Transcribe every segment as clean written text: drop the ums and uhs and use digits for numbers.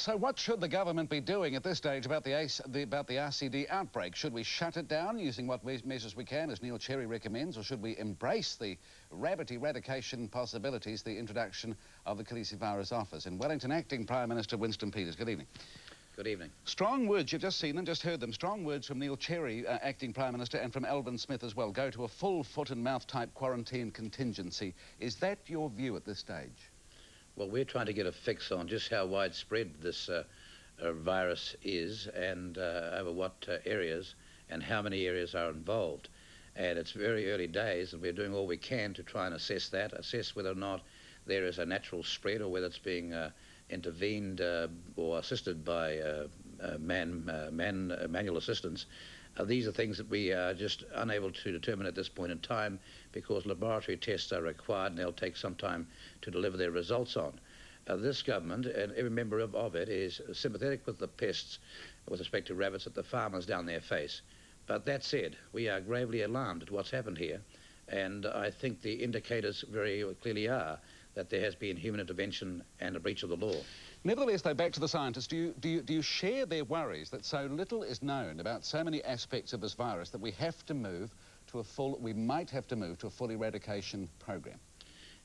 So what should the government be doing at this stage about the RCD outbreak? Should we shut it down using what measures we can, as Neil Cherry recommends, or should we embrace the rabbit eradication possibilities the introduction of the Calicivirus offers? In Wellington, Acting Prime Minister Winston Peters. Good evening. Good evening. Strong words, you've just seen them, just heard them. Strong words from Neil Cherry, Acting Prime Minister, and from Alvin Smith as well. Go to a full foot-and-mouth type quarantine contingency. Is that your view at this stage? Well, we're trying to get a fix on just how widespread this virus is and over what areas and how many areas are involved. And it's very early days, and we're doing all we can to try and assess that, assess whether or not there is a natural spread or whether it's being intervened or assisted by manual assistance. These are things that we are just unable to determine at this point in time because laboratory tests are required and they'll take some time to deliver their results on. This government and every member of it is sympathetic with the pests with respect to rabbits that the farmers down there face. But that said, we are gravely alarmed at what's happened here, and I think the indicators very clearly are that there has been human intervention and a breach of the law. Nevertheless, though, back to the scientists, do you share their worries that so little is known about so many aspects of this virus that we might have to move to a full eradication program?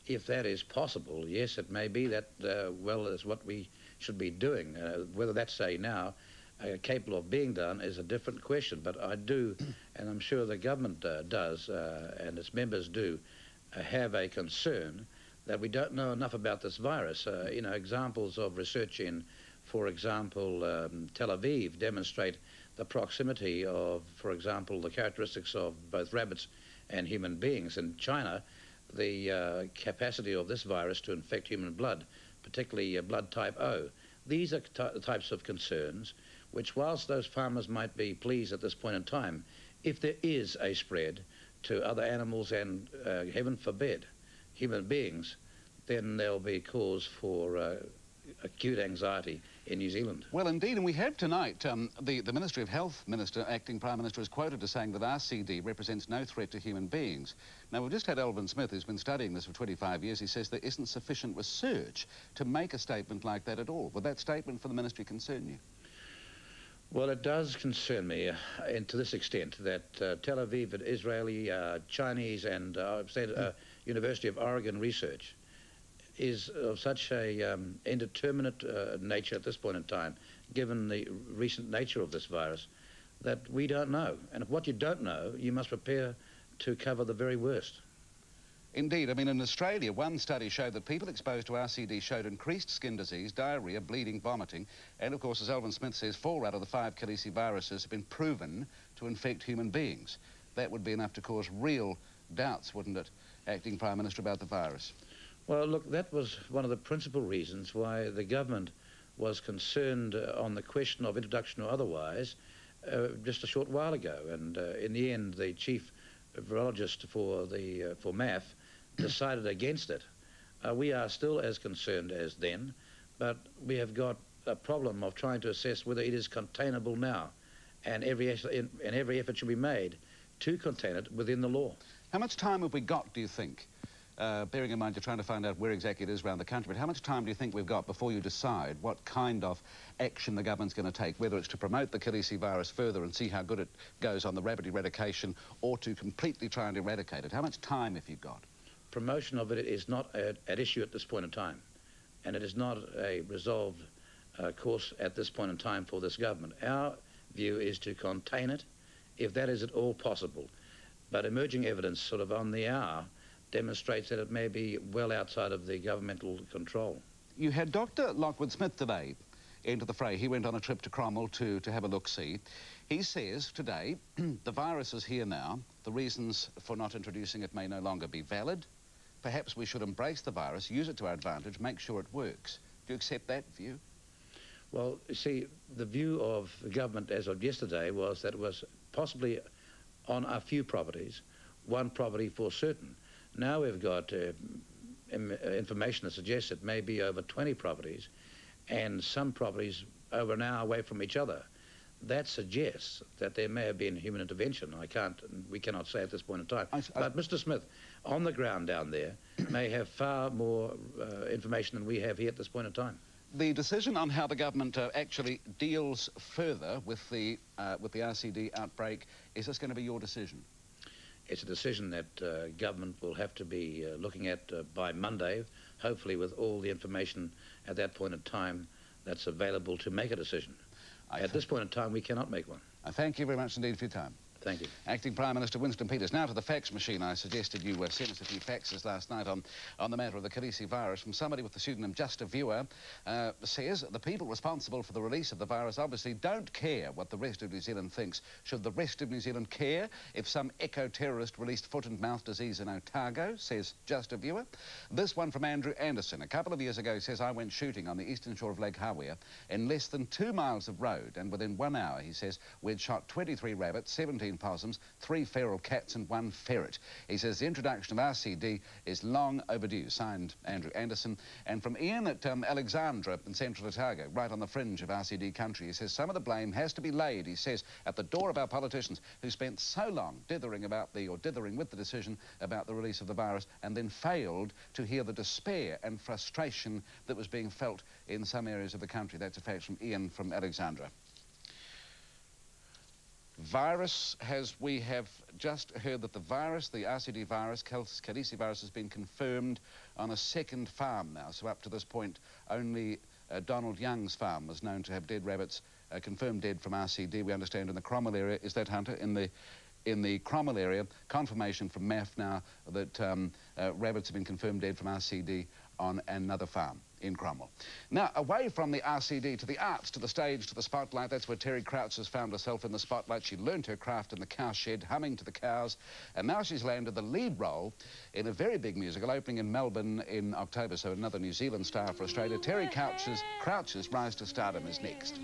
If that is possible, yes, it may be that, well, is what we should be doing. Whether that's now capable of being done is a different question, but I do, and I'm sure the government does, and its members do, have a concern that we don't know enough about this virus. You know, examples of research in, for example, Tel Aviv demonstrate the proximity of, for example, the characteristics of both rabbits and human beings. In China, the capacity of this virus to infect human blood, particularly blood type O. These are the types of concerns which, whilst those farmers might be pleased at this point in time, if there is a spread to other animals and, heaven forbid, human beings, then there'll be cause for acute anxiety in New Zealand. Well, indeed, and we have tonight, the Ministry of Health Minister, Acting Prime Minister, is quoted as saying that RCD represents no threat to human beings. Now, we've just had Alvin Smith, who's been studying this for 25 years. He says there isn't sufficient research to make a statement like that at all. Would that statement for the ministry concern you? Well, it does concern me, and to this extent, that Tel Aviv and Israeli, Chinese, and I've said University of Oregon research is of such a indeterminate nature at this point in time, given the recent nature of this virus, that we don't know. And if what you don't know, you must prepare to cover the very worst. Indeed. I mean, in Australia, one study showed that people exposed to RCD showed increased skin disease, diarrhoea, bleeding, vomiting, and, of course, as Alvin Smith says, 4 out of the 5 caliciviruses have been proven to infect human beings. That would be enough to cause real doubts, wouldn't it, Acting Prime Minister, about the virus? Well, look, that was one of the principal reasons why the government was concerned on the question of introduction or otherwise just a short while ago. And in the end, the chief virologist for MAF decided against it. We are still as concerned as then, but we have got a problem of trying to assess whether it is containable now, and every effort should be made to contain it within the law. How much time have we got, do you think? Bearing in mind you're trying to find out where exactly it is around the country, but how much time do you think we've got before you decide what kind of action the government's going to take, whether it's to promote the calicivirus further and see how good it goes on the rabbit eradication, or to completely try and eradicate it? How much time have you got? Promotion of it is not at issue at this point in time, and it is not a resolved course at this point in time for this government. Our view is to contain it, if that is at all possible, but emerging evidence sort of on the hour demonstrates that it may be well outside of the governmental control. You had Dr. Lockwood Smith today into the fray. He went on a trip to Cromwell to have a look-see. He says today, the virus is here now. The reasons for not introducing it may no longer be valid. Perhaps we should embrace the virus, use it to our advantage, make sure it works. Do you accept that view? Well, you see, the view of the government as of yesterday was that it was possibly on a few properties, one property for certain. Now we've got information that suggests it may be over 20 properties, and some properties over an hour away from each other. That suggests that there may have been human intervention. We cannot say at this point in time. But Mr. Smith, on the ground down there, may have far more information than we have here at this point in time. The decision on how the government actually deals further with the RCD outbreak, is this going to be your decision? It's a decision that government will have to be looking at by Monday, hopefully with all the information at that point in time that's available to make a decision. At this point in time, we cannot make one. I thank you very much indeed for your time. Thank you. Acting Prime Minister Winston Peters. Now to the fax machine. I suggested you send us a few faxes last night on the matter of the calicivirus from somebody with the pseudonym Just a Viewer. Says the people responsible for the release of the virus obviously don't care what the rest of New Zealand thinks. Should the rest of New Zealand care if some eco-terrorist released foot and mouth disease in Otago, says Just a Viewer. This one from Andrew Anderson. A couple of years ago, says, I went shooting on the eastern shore of Lake Hawea in less than 2 miles of road, and within 1 hour, he says, we'd shot 23 rabbits, 17 possums, 3 feral cats and 1 ferret. He says the introduction of RCD is long overdue. Signed, Andrew Anderson. And from Ian at Alexandra in central Otago, right on the fringe of RCD country, he says some of the blame has to be laid, he says, at the door of our politicians who spent so long dithering with the decision about the release of the virus and then failed to hear the despair and frustration that was being felt in some areas of the country. That's a fact from Ian from Alexandra. We have just heard that the virus, the RCD virus, calicivirus, has been confirmed on a second farm now. So up to this point, only Donald Young's farm was known to have dead rabbits, confirmed dead from RCD, we understand, in the Cromwell area. Is that, Hunter? In the Cromwell area, confirmation from MAF now that rabbits have been confirmed dead from RCD on another farm in Cromwell. Now, away from the RCD to the arts, to the stage, to the spotlight, that's where Terry Crouch has found herself in the spotlight. She learnt her craft in the cow shed, humming to the cows, and now she's landed the lead role in a very big musical opening in Melbourne in October, so another New Zealand star for Australia. Terry Crouch's Rise to Stardom is next.